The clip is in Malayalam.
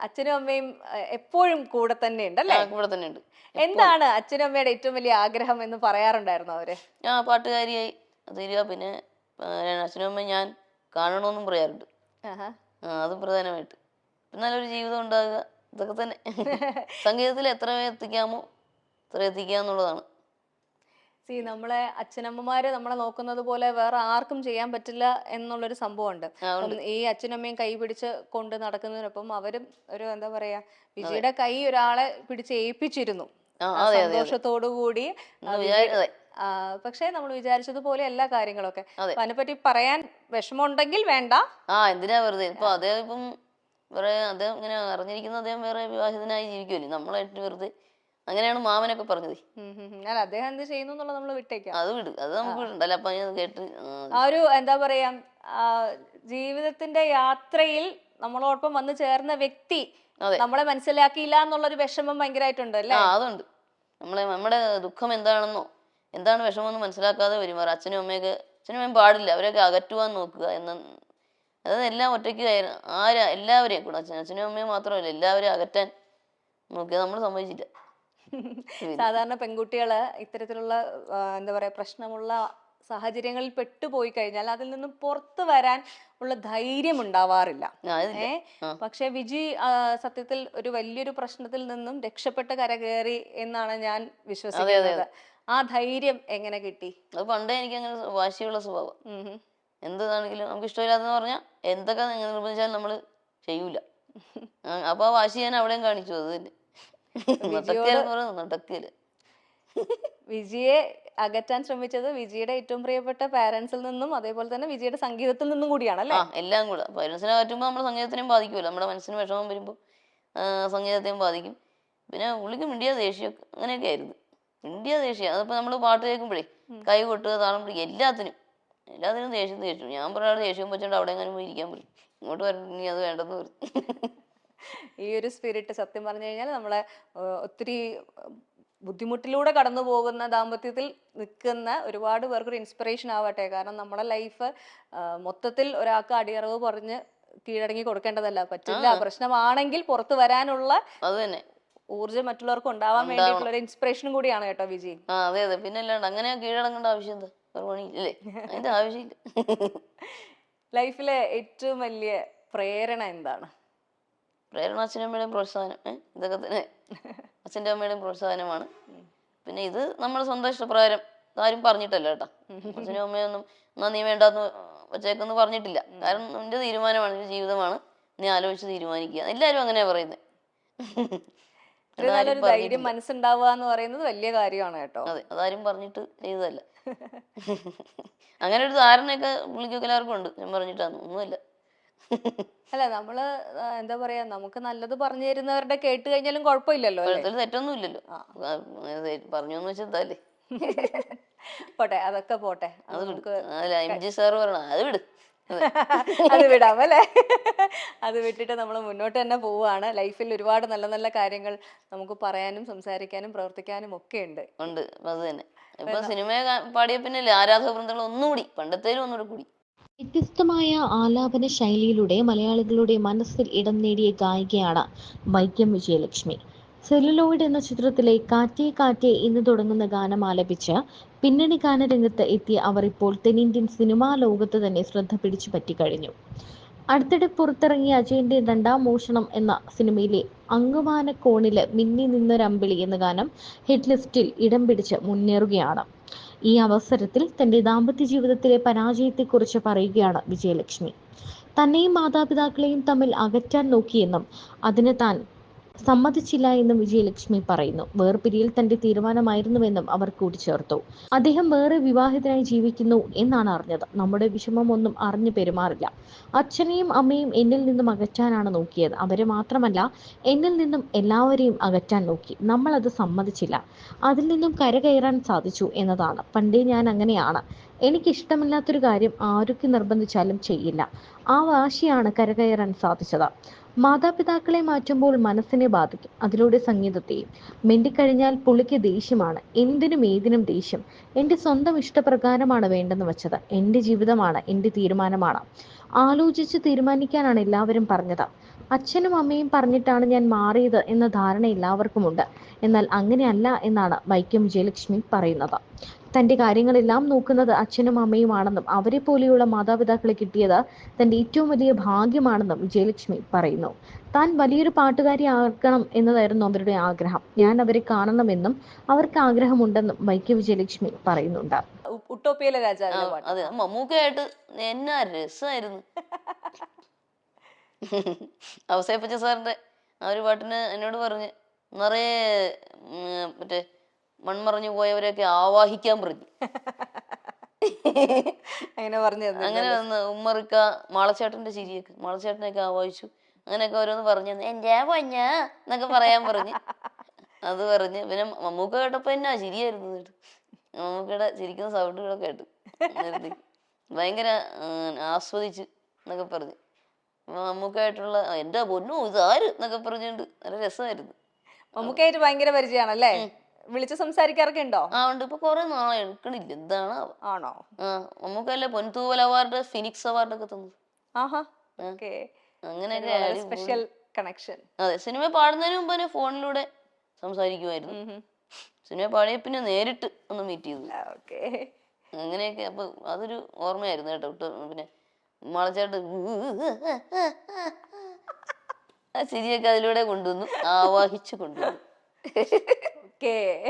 അച്ഛനും അമ്മയും എപ്പോഴും കൂടെ തന്നെ ഉണ്ടല്ലേ? കൂടെ തന്നെ ഉണ്ട്. എന്താണ് അച്ഛനും അമ്മയുടെ ഏറ്റവും വലിയ ആഗ്രഹം എന്ന് പറയാറുണ്ടായിരുന്നു അവര്? പാട്ടുകാരിയായി തീരുക. പിന്നെ അച്ഛനും അമ്മയും ഞാൻ കാണണമെന്നും പറയാറുണ്ട്. അത് പ്രധാനമായിട്ട്. നല്ലൊരു ജീവിതം ഉണ്ടാകുക, ഇതൊക്കെ തന്നെ. സംഗീതത്തിൽ എത്ര എത്തിക്കാമോ അത്ര എത്തിക്കുക എന്നുള്ളതാണ്. നമ്മളെ അച്ഛനമ്മമാര് നമ്മളെ നോക്കുന്നത് പോലെ വേറെ ആർക്കും ചെയ്യാൻ പറ്റില്ല എന്നുള്ളൊരു സംഭവമുണ്ട്. ഈ അച്ഛനമ്മയും കൈ പിടിച്ച് കൊണ്ട് നടക്കുന്നതിനൊപ്പം അവരും ഒരു എന്താ പറയാ, വിജിയുടെ കൈ ഒരാളെ പിടിച്ച് ഏൽപ്പിച്ചിരുന്നു സന്തോഷത്തോടു കൂടി. പക്ഷെ നമ്മൾ വിചാരിച്ചതുപോലെ എല്ലാ കാര്യങ്ങളൊക്കെ. അതിനെപ്പറ്റി പറയാൻ വിഷമമുണ്ടെങ്കിൽ വേണ്ട. എന്തിനാ വെറുതെ. ഇപ്പൊ അദ്ദേഹം ഇപ്പം വേറെ അദ്ദേഹം ഇങ്ങനെ അറിഞ്ഞിരിക്കുന്ന അദ്ദേഹം വേറെ വിവാഹിതനായി ജീവിക്കുമല്ലേ, നമ്മളായിട്ട് വെറുതെ. അങ്ങനെയാണ് മാമനൊക്കെ പറഞ്ഞത്. അദ്ദേഹം എന്ത് ചെയ്യുന്നു എന്നുള്ളത് നമ്മൾ വിട്ടേക്കാം. അത് വിട്, അത് നമുക്ക് വിടണ്ടല്ലോ. അപ്പൊ കേട്ട് ഒരു എന്താ പറയാ, ജീവിതത്തിന്റെ യാത്രയിൽ നമ്മളോടൊപ്പം വന്നു ചേർന്ന വ്യക്തി നമ്മളെ മനസ്സിലാക്കിയില്ല എന്നുള്ളൊരു വിഷമം ഭയങ്കരമായിട്ടുണ്ട് അല്ലേ? അതുണ്ട്. നമ്മുടെ ദുഃഖം എന്താണെന്നോ എന്താണ് വിഷമമെന്ന് മനസ്സിലാക്കാതെ പെരുമാറുക. അച്ഛനും അമ്മയും പാടില്ല, അവരൊക്കെ അകറ്റുവാൻ നോക്കുക എന്ന്. അതായത് എല്ലാം ഒറ്റയ്ക്ക് എല്ലാവരെയും കൂടെ, അച്ഛനും അമ്മയും മാത്രമല്ല എല്ലാവരെയും അകറ്റാൻ നോക്കിയാൽ നമ്മൾ സമ്മതിച്ചില്ല. സാധാരണ പെൺകുട്ടികള് ഇത്തരത്തിലുള്ള എന്താ പറയാ പ്രശ്നമുള്ള സാഹചര്യങ്ങളിൽ പെട്ടുപോയി കഴിഞ്ഞാൽ അതിൽ നിന്നും പുറത്തു വരാൻ ഉള്ള ധൈര്യം ഉണ്ടാവാറില്ല. പക്ഷെ വിജി സത്യത്തിൽ ഒരു വലിയൊരു പ്രശ്നത്തിൽ നിന്നും രക്ഷപ്പെട്ട് കരകയറി എന്നാണ് ഞാൻ വിശ്വസിക്കുന്നത്. ആ ധൈര്യം എങ്ങനെ കിട്ടി? അത് പണ്ടേ എനിക്ക് അങ്ങനെ വാശിയുള്ള സ്വഭാവം. എന്താണെങ്കിലും നമുക്ക് ഇഷ്ടമില്ലാതെന്ന് പറഞ്ഞാൽ എന്തൊക്കെ നിർബന്ധിച്ചാലും നമ്മള് ചെയ്യൂല. അപ്പൊ ആ വാശി ഞാൻ അവിടെയും കാണിച്ചു. അത് തന്നെ വിജിയെ അകറ്റാൻ ശ്രമിച്ചത് വിജിയുടെ ഏറ്റവും പ്രിയപ്പെട്ട പാരന്റ്സിൽ നിന്നും അതേപോലെ തന്നെ വിജിയുടെ സംഗീതത്തിൽ നിന്നും കൂടിയാണല്ലേ? എല്ലാം കൂടെ. പാരന്റ്സിനെ അകറ്റുമ്പോൾ നമ്മുടെ സംഗീതത്തിനെയും ബാധിക്കുമല്ലോ. നമ്മുടെ മനസ്സിന് വിഷമം വരുമ്പോൾ സംഗീതത്തെയും ബാധിക്കും. പിന്നെ പുള്ളിക്ക് മിണ്ടിയ ദേഷ്യമൊക്കെ അങ്ങനെയൊക്കെ ആയിരുന്നു. മിണ്ടിയ ദേഷ്യം. അതിപ്പോ നമ്മള് പാട്ട് കേൾക്കുമ്പോഴേ കൈ കൊട്ടുക, താളം പിടിക്കുക, എല്ലാത്തിനും ദേഷ്യം. ഞാൻ പറയാതെ ദേഷ്യം വെച്ചോണ്ട് അവിടെ എങ്ങനെ പോയി ഇരിക്കാൻ പറ്റും. ഇങ്ങോട്ട് വരണി അത് വേണ്ടെന്ന് പറയും. ഈ ഒരു സ്പിരിറ്റ് സത്യം പറഞ്ഞു കഴിഞ്ഞാൽ നമ്മളെ ഒത്തിരി ബുദ്ധിമുട്ടിലൂടെ കടന്നു പോകുന്ന ദാമ്പത്യത്തിൽ നിൽക്കുന്ന ഒരുപാട് പേർക്കൊരു ഇൻസ്പിറേഷൻ ആവട്ടെ. കാരണം നമ്മുടെ ലൈഫ് മൊത്തത്തിൽ ഒരാൾക്ക് അടിയറവ് പറഞ്ഞ് കീഴടങ്ങി കൊടുക്കേണ്ടതല്ല. പറ്റില്ല, പ്രശ്നമാണെങ്കിൽ പുറത്തു വരാനുള്ള ഊർജ്ജം മറ്റുള്ളവർക്ക് ഉണ്ടാവാൻ വേണ്ടിയിട്ടുള്ള ഒരു ഇൻസ്പിറേഷനും കൂടിയാണ് കേട്ടോ വിജി. അതെ. പിന്നെ അല്ലാണ്ട് അങ്ങനെ കീഴടങ്ങേണ്ട ആവശ്യം എന്താ? അതിന്റെ ആവശ്യമില്ല. ലൈഫിലെ ഏറ്റവും വലിയ പ്രേരണ എന്താണ്? പ്രേരണ അച്ഛനും അമ്മയുടെയും പ്രോത്സാഹനം. ഇതൊക്കെ തന്നെ അച്ഛൻ്റെ അമ്മയുടെയും പ്രോത്സാഹനമാണ്. പിന്നെ ഇത് നമ്മുടെ സ്വന്തം ഇഷ്ടപ്രകാരം ആരും പറഞ്ഞിട്ടല്ല കേട്ടോ. അച്ഛനും അമ്മയൊന്നും എന്നാ നീ വേണ്ടാന്ന് വെച്ചേക്കെന്ന് പറഞ്ഞിട്ടില്ല. കാരണം നിന്റെ തീരുമാനമാണ്, നിന്റെ ജീവിതമാണ്, നീ ആലോചിച്ച് തീരുമാനിക്കുക. എല്ലാവരും അങ്ങനെയാ പറയുന്നത്. ധൈര്യം മനസ്സുണ്ടാവുക എന്ന് പറയുന്നത് വലിയ കാര്യമാണ് കേട്ടോ. അതെ, അതാരും പറഞ്ഞിട്ട് ചെയ്തതല്ല. അങ്ങനെ ഒരു ധാരണയൊക്കെ പുള്ളിക്കൊക്കെ എല്ലാവർക്കും ഉണ്ട്. ഞാൻ പറഞ്ഞിട്ടാണ് ഒന്നുമില്ല. അല്ല, നമ്മള് എന്താ പറയാ, നമുക്ക് നല്ലത് പറഞ്ഞു തരുന്നവരുടെ കേട്ട് കഴിഞ്ഞാലും കുഴപ്പമില്ലല്ലോ. തെറ്റൊന്നും ഇല്ലല്ലോ. പറഞ്ഞോന്ന് വെച്ചതല്ലേ. പോട്ടെ, അതൊക്കെ പോട്ടെ. സാറ് പറയണ അത് വിട്. അത് വിടാം അല്ലേ? അത് വിട്ടിട്ട് നമ്മൾ മുന്നോട്ട് തന്നെ പോവുകയാണ്. ലൈഫിൽ ഒരുപാട് നല്ല നല്ല കാര്യങ്ങൾ നമുക്ക് പറയാനും സംസാരിക്കാനും പ്രവർത്തിക്കാനും ഒക്കെ ഉണ്ട്. അത് തന്നെ. ഇപ്പൊ സിനിമ പാടിയ പിന്നെ ആരാധക വൃന്ദങ്ങൾ ഒന്നുകൂടി പണ്ടത്തേലും ഒന്നുകൂടി കൂടി. വ്യത്യസ്തമായ ആലാപന ശൈലിയിലൂടെ മലയാളികളുടെ മനസ്സിൽ ഇടം നേടിയ ഗായികയാണ് വൈക്കം വിജയലക്ഷ്മി. സെല്ലുലോയിഡ് എന്ന ചിത്രത്തിലെ കാറ്റേ കാറ്റേ എന്ന് തുടങ്ങുന്ന ഗാനം ആലപിച്ച് പിന്നണി ഗാനരംഗത്ത് എത്തിയ അവർ ഇപ്പോൾ തെന്നിന്ത്യൻ സിനിമാ ലോകത്ത് തന്നെ ശ്രദ്ധ പിടിച്ചു പറ്റിക്കഴിഞ്ഞു. അടുത്തിടെ പുറത്തിറങ്ങിയ അജയന്റെ രണ്ടാം മോഷണം എന്ന സിനിമയിലെ അങ്ങുവാനക്കോണില് മിന്നി നിന്നൊരമ്പിളി എന്ന ഗാനം ഹിറ്റ് ലിസ്റ്റിൽ ഇടം പിടിച്ച് മുന്നേറുകയാണ്. ഈ അവസരത്തിൽ തന്റെ ദാമ്പത്യ ജീവിതത്തിലെ പരാജയത്തെക്കുറിച്ച് പറയുകയാണ് വിജയലക്ഷ്മി. തന്നെയും മാതാപിതാക്കളെയും തമ്മിൽ അകറ്റാൻ നോക്കിയെന്നും അതിന് താൻ സമ്മതിച്ചില്ല എന്നും വിജയലക്ഷ്മി പറയുന്നു. വേർപിരിയൽ തന്റെ തീരുമാനമായിരുന്നുവെന്നും അവർ കൂട്ടിച്ചേർത്തു. അദ്ദേഹം വേറെ വിവാഹിതനായി ജീവിക്കുന്നു എന്നാണ് അറിഞ്ഞത്. നമ്മുടെ വിഷമം ഒന്നും അറിഞ്ഞു പെരുമാറില്ല. അച്ഛനെയും അമ്മയും എന്നിൽ നിന്നും അകറ്റാനാണ് നോക്കിയത്. അവരെ മാത്രമല്ല, എന്നിൽ നിന്നും എല്ലാവരെയും അകറ്റാൻ നോക്കി. നമ്മൾ അത് സമ്മതിച്ചില്ല. അതിൽ നിന്നും കരകയറാൻ സാധിച്ചു എന്നതാണ്. പണ്ടേ ഞാൻ അങ്ങനെയാണ്. എനിക്കിഷ്ടമില്ലാത്തൊരു കാര്യം ആരൊക്കെ നിർബന്ധിച്ചാലും ചെയ്യില്ല. ആ വാശിയാണ് കരകയറാൻ സാധിച്ചത്. മാതാപിതാക്കളെ മാറ്റുമ്പോൾ മനസ്സിനെ ബാധിക്കും, അതിലൂടെ സംഗീതത്തെയും. മിണ്ടിക്കഴിഞ്ഞാൽ പുള്ളിക്ക് ദേഷ്യമാണ്. എന്തിനും ഏതിനും ദേഷ്യം. എൻ്റെ സ്വന്തം ഇഷ്ടപ്രകാരമാണ് വേണ്ടെന്ന് വെച്ചത്. എൻ്റെ ജീവിതമാണ്, എൻ്റെ തീരുമാനമാണ്. ആലോചിച്ച് തീരുമാനിക്കാനാണ് എല്ലാവരും പറഞ്ഞത്. അച്ഛനും അമ്മയും പറഞ്ഞിട്ടാണ് ഞാൻ മാറിയത് എന്ന ധാരണ എല്ലാവർക്കുമുണ്ട്. എന്നാൽ അങ്ങനെയല്ല എന്നാണ് വൈക്കം വിജയലക്ഷ്മി പറയുന്നത്. തന്റെ കാര്യങ്ങളെല്ലാം നോക്കുന്നത് അച്ഛനും അമ്മയുമാണെന്നും അവരെ പോലെയുള്ള മാതാപിതാക്കളെ കിട്ടിയത് തന്റെ ഏറ്റവും വലിയ ഭാഗ്യമാണെന്നും വിജയലക്ഷ്മി പറയുന്നു. താൻ വലിയൊരു പാട്ടുകാരിയാക്കണം എന്നതായിരുന്നു അവരുടെ ആഗ്രഹം. ഞാൻ അവരെ കാണണമെന്നും അവർക്ക് ആഗ്രഹമുണ്ടെന്നും വൈക്കം വിജയലക്ഷ്മി പറയുന്നുണ്ട്. ഉട്ടോപ്പിയയിലെ ആ, രാജാവിലെ പാട്ട്. അതെ, മമ്മൂക്കയായിട്ട് എന്നാ രസമായിരുന്നു. അവസേപ്പച്ച സാറിന്റെ ആ ഒരു പാട്ടിന് എന്നോട് പറഞ്ഞ് നിറയെ മറ്റേ മൺമറഞ്ഞു പോയവരെയൊക്കെ ആവാഹിക്കാൻ പറഞ്ഞു. അങ്ങനെ പറഞ്ഞു അങ്ങനെ വന്ന് ഉമ്മറിക്ക മാളച്ചേട്ടന്റെ ചിരിയൊക്കെ, മാളച്ചേട്ടനെയൊക്കെ ആവാഹിച്ചു. അങ്ങനെയൊക്കെ ഓരോന്ന് പറഞ്ഞു എൻ്റെ പൊഞ്ഞ എന്നൊക്കെ പറയാൻ പറഞ്ഞ് അത് പറഞ്ഞ്. പിന്നെ മമ്മൂക്ക കേട്ടപ്പോ എന്നാ ചിരിയായിരുന്നു കേട്ട്. മമ്മൂക്കയുടെ ചിരിക്കുന്ന സൗണ്ടുകളൊക്കെ കേട്ട് ഭയങ്കര ആസ്വദിച്ച് എന്നൊക്കെ പറഞ്ഞ്. മമ്മൂക്കായിട്ടുള്ള എൻ്റെ പൊന്നു ഇതാര് എന്നൊക്കെ പറഞ്ഞുകൊണ്ട് നല്ല രസമായിരുന്നു. മമ്മൂക്കായിട്ട് ഭയങ്കര പരിചയമാണല്ലേ? വിളിച്ച് സംസാരിക്കാറൊക്കെ ഉണ്ടോ? ആ ഉണ്ട്. ഇപ്പൊ കുറെ നാളെ എടുക്കണില്ല, എന്താണ് ആണോ? മമ്മൂക്കല്ലേ പൊൻതൂവൽ അവാർഡ്, ഫിനിക്സ് അവാർഡ് ഒക്കെ തന്നു. ആഹാ, ഓക്കേ. അങ്ങനെയൊക്കെ സ്പെഷ്യൽ കണക്ഷൻ. അതെ, സിനിമ പാടുന്നതിന് മുമ്പ് തന്നെ ഫോണിലൂടെ സംസാരിക്കുമായിരുന്നു. സിനിമ പാടിയ പിന്നെ നേരിട്ട് ഒന്ന് മീറ്റ് ചെയ്തു. ഓക്കേ. അങ്ങനെയൊക്കെ. അപ്പൊ അതൊരു ഓർമ്മയായിരുന്നു കേട്ടോ. പിന്നെ മാളച്ചേട്ട് ആ ചിരിയൊക്കെ അതിലൂടെ കൊണ്ടുവന്നു, ആവാഹിച്ചു കൊണ്ടുവന്നു. ഓക്കേ.